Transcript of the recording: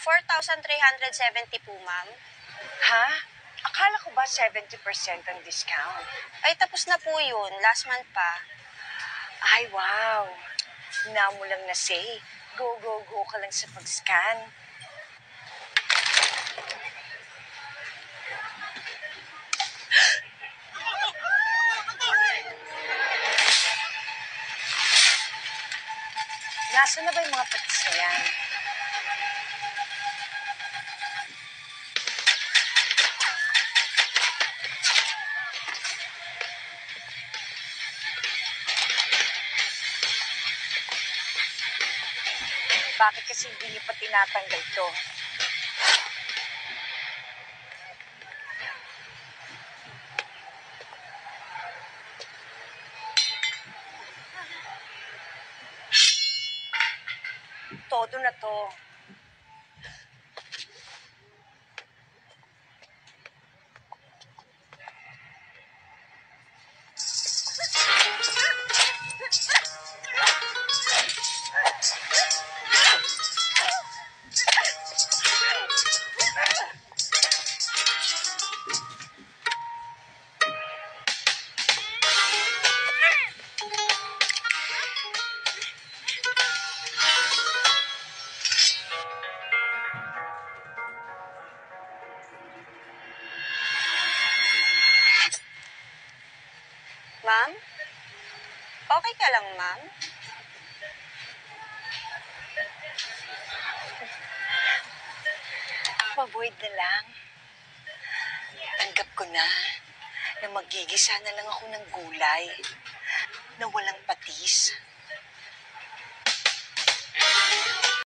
4,370 po, ma'am. Ha? Akala ko ba 70% ang discount? Ay, tapos na po yun. Last month pa. Ay, wow. Namo lang na say. Go, go, go ka lang sa pag-scan. Nasaan na ba yung mga patis na yan? Bakit kasi hindi niyo pa tinatanggal to? Todo na to. Ma'am? Okay ka lang, ma'am? Mabuhay na lang. Tanggap ko na magigisa na lang ako ng gulay na walang patis.